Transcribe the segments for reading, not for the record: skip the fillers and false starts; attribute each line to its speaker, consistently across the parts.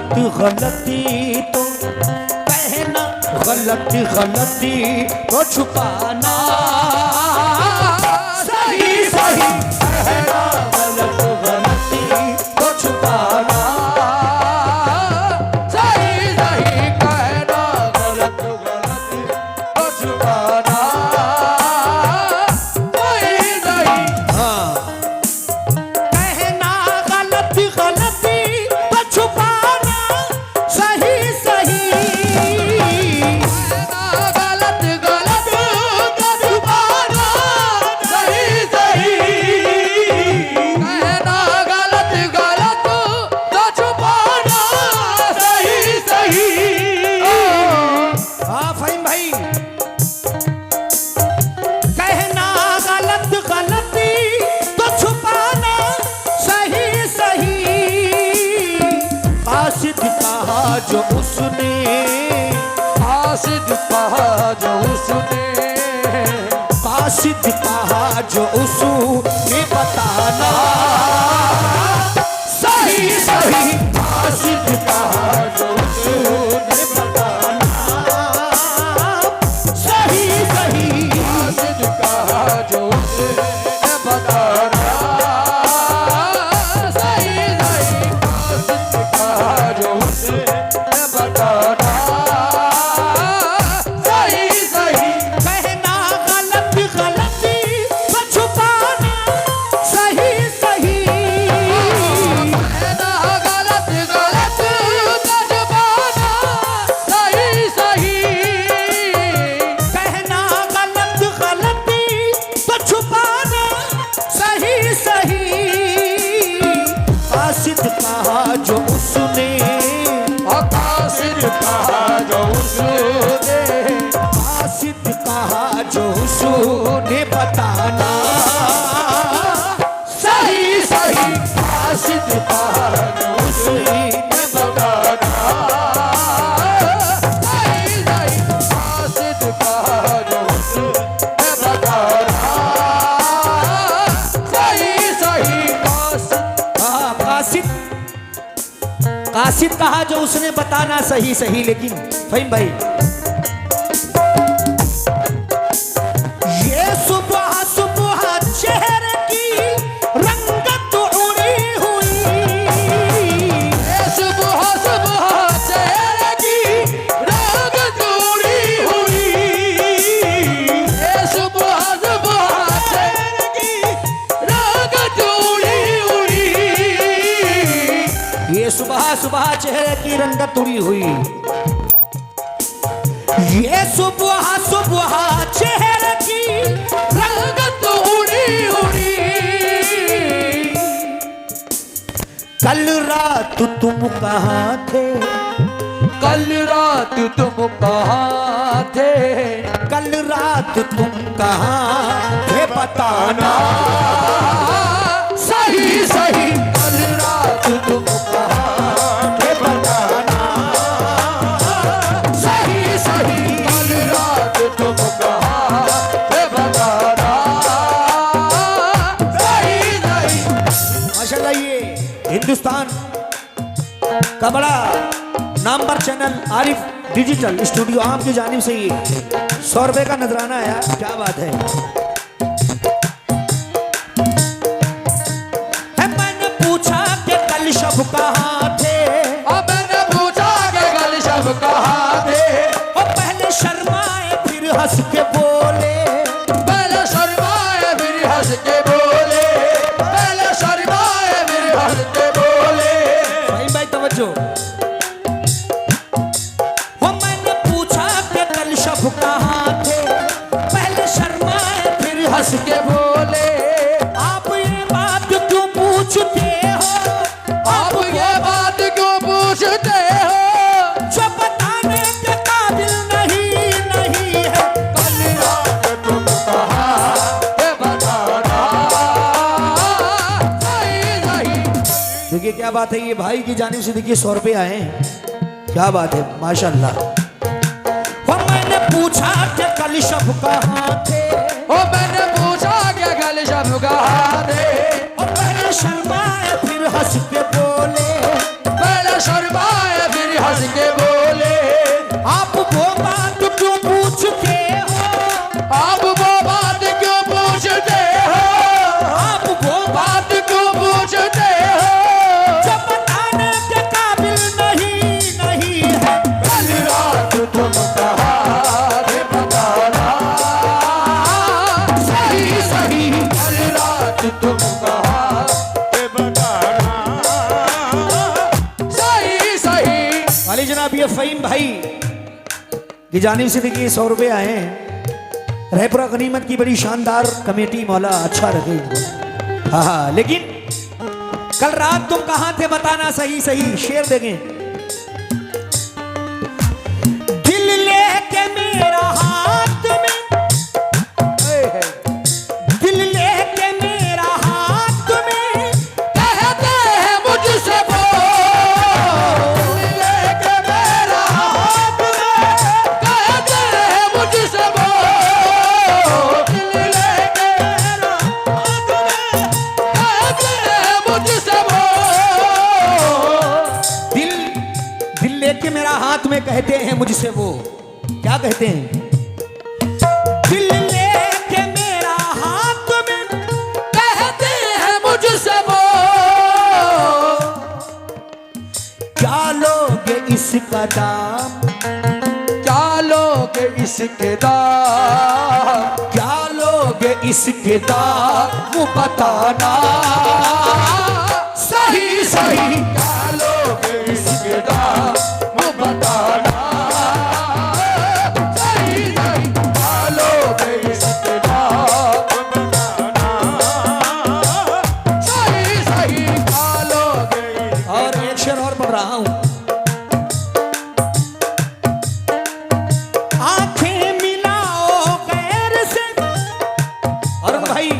Speaker 1: गलती तो कहना, गलती गलती तो छुपाना, सही सही कहना, गलत गलती तो छुपाना, सही सही कहना, गलत गलती तो छुपाना, सही सही। हाँ, कहना गलती गलती तो छुपाना, सही सही, कहना गलत गलत तो छुपाना, सही सही, कहना गलत गलत तो छुपाना, सही सही। हाँ फहीम भाई, कहना गलत गलती तो छुपाना, सही सही, कासिद कहा जो उसने, कासिद कहा जो उसने, कासिद कहा जो उसने बताना, सही सही, कासिद कहा जो उसने बताना, सही सही, कासिद कहा जो उसने बताना, सही सही, कासिद कहा जो उसने बताना, सही सही, कहना गलत गलती तो छुपाना, सही सही, कहना गलत गलत तो छुपाना, सही सही, कहना गलत गलती तो छुपाना, सही सही, कासिद कहा जो उसने, कासिद कहा जो उसने, कासिद कहा जो उसने बताना, सही सही, कासिद कहा जो उसने बताना, सही सही, कासिद कहा जो उसने बताना, सही सही, कासिद, कासिद कहा जो उसने बताना, सही सही। लेकिन फहीम भाई, ये सुबह सुबह चेहरे की रंगत उड़ी हुई, ये सुबह सुबह चेहरे की रंगत उड़ी हुई, ये सुबह सुबह चेहरे की रंगत उड़ी हुई, ये सुबह सुबह चेहरे की रंगत उड़ी हुई, ये सुबह सुबह चेहरे की रंगत उड़ी उड़ी, कल रात तुम कहाँ थे, कल रात तुम कहाँ थे, कल रात तुम कहाँ थे बताना, सही सही, कल रात तुम कहाँ थे बताना, सही सही, कल रात तुम कहाँ थे बताना, सही सही। माशाल्लाह, ये हिंदुस्तान का बड़ा Namvar channel Arif digital studio आम की जानिब से ही 100 रुपए का नजराना आया, क्या बात है। मैंने पूछा कि कल शब कहाँ थे, मैंने पूछा कि कल शब कहाँ थे, और पहले शर्माए फिर हंस के बोले, पहले शर्माए फिर हंस के बोले, पहले शर्माए फिर हंस के बोले। भाई भाई तवज्जो, वो मैंने पूछा कि कल शब कहाँ थे, पहले शर्माए फिर हंस के बोले, आप ये बात क्यों पूछते हो, आप ये बात क्यों पूछते हो, जो बताने के काबिल नहीं नहीं है, कल रात तुम कहाँ थे बताना, सही सही। देखिए क्या बात है, ये भाई की जानिब से देखिए 100 रुपए आए हैं, क्या बात है माशाल्लाह। वो मैंने पूछा कि कल शब कहाँ थे, ओ मैंने पूछा कि कल शब कहाँ थे, और पहले शर्माए फिर हंस के बोले, पहले शर्माए
Speaker 2: बात तुम कहा के बताना सही सही।
Speaker 1: वाली जनाब ये फ़हीम भाई की जानिब से देखिए 100 रुपये आए हैं। रहपुरा गनीमत की बड़ी शानदार कमेटी, मौला अच्छा रखे इनको। हाँ, लेकिन कल रात तुम कहां थे बताना सही सही। शेर देंगे। दिल लेके मेरा हाथ में, दिल लेके मेरा हाथ में
Speaker 2: कहते हैं मुझसे वो, लेके मेरा हाथ में कहते हैं मुझसे वो, लेके मेरा हाथ में कहते हैं मुझसे वो।
Speaker 1: दिल लेके मेरा हाथ में कहते हैं मुझसे वो, क्या कहते हैं? दिल लेके मेरा हाथ में
Speaker 2: कहते हैं मुझसे वो,
Speaker 1: क्या लोगे इसका दाम,
Speaker 2: क्या लोगे इसके दाम,
Speaker 1: क्या लोगे इसके दाम वो बताना सही सही।
Speaker 2: क्या लोगे इसके दाम वो बताना सही सही। क्या लोगे इसके दाम वो बताना सही सही। क्या लोगे।
Speaker 1: और एक शेर और पढ़ रहा हूं। आंखें मिलाओ गैर से, और भाई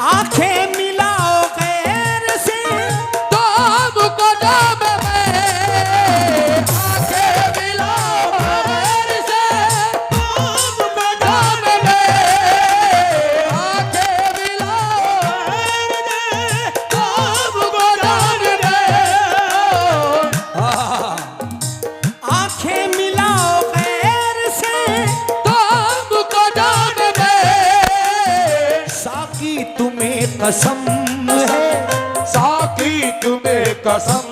Speaker 1: आंखें मिलाओ गैर से
Speaker 2: तो हमको जाम में आंखें मिलाओ गैर से, हमको जाम में आंखें मिलाओ गैर से, हमको जाम में।
Speaker 1: आंखें मिलाओ गैर से
Speaker 2: तो हमको जाम में।
Speaker 1: साकी तुम्हें कसम है,
Speaker 2: साकी तुम्हें कसम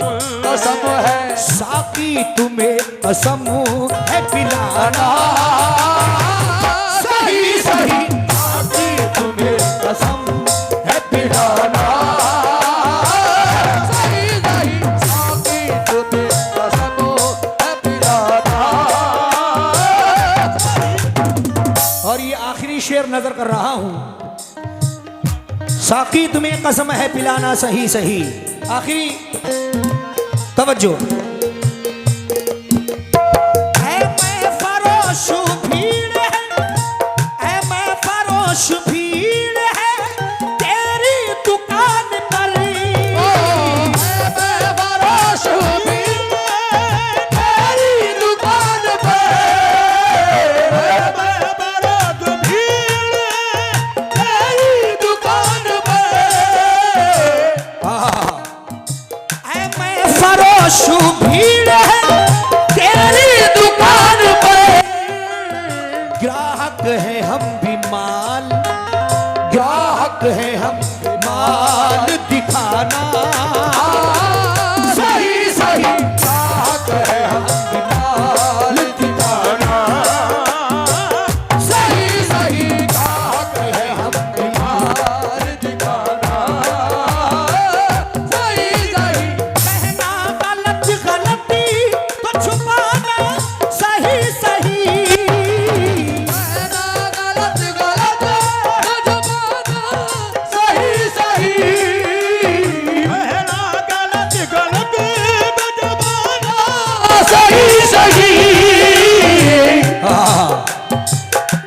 Speaker 2: कसम है,
Speaker 1: साकी तुम्हें कसम है पिलाना सही सही।
Speaker 2: साकी तुम्हें कसम है पिलाना सही सही। साकी तुम्हें कसम है पिलाना।
Speaker 1: और ये आखिरी शेर नजर कर रहा हूं। साकी तुम्हें कसम है पिलाना सही सही। आखिरी तवज्जो। ऐ मैं फरोश भीड़ है, ऐ मैं फरोश भीड़ है तेरी दुकान पर।
Speaker 2: मैं फरोश भी तेरी दुकान पे, मैं फरोश भी तेरी दुकान पे।
Speaker 1: ऐ मैं फरोश भीड़ है तेरी दुकान पर। ग्राहक है हम भी माल, ग्राहक है हम भी माल दिखाना
Speaker 2: सही सही। ग्राहक है हम भी माल दिखाना सही सही। ग्राहक है हम भी माल दिखाना सही सही।
Speaker 1: कहना गलत गलती तो छुपाना सही सही।
Speaker 2: कहना गलत गलत तो छुपाना सही सही। कहना गलत गलत तो छुपाना सही सही।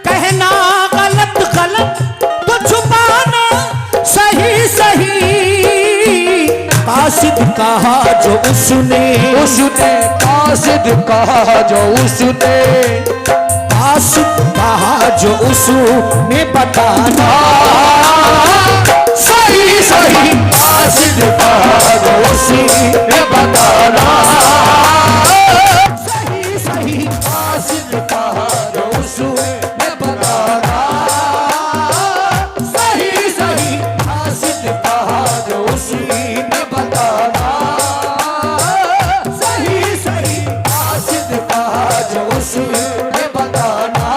Speaker 1: कहना गलत गलत तो छुपाना सही सही। कासिद कहा जो उसने,
Speaker 2: उसने कासिद कहा जो उसने,
Speaker 1: कासिद कहा जो उसने बताना
Speaker 2: सही सही। कासिद कहा जो उसने बताना
Speaker 1: सही सही।
Speaker 2: कासिद कहा जो उसने बताना सही सही। कासिद कहा जो उसने बताना सही सही। कासिद कहा जो उसने बताना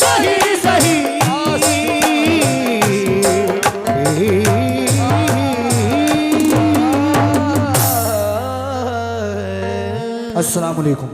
Speaker 2: सही सही।
Speaker 1: अस्सलाम वालेकुम।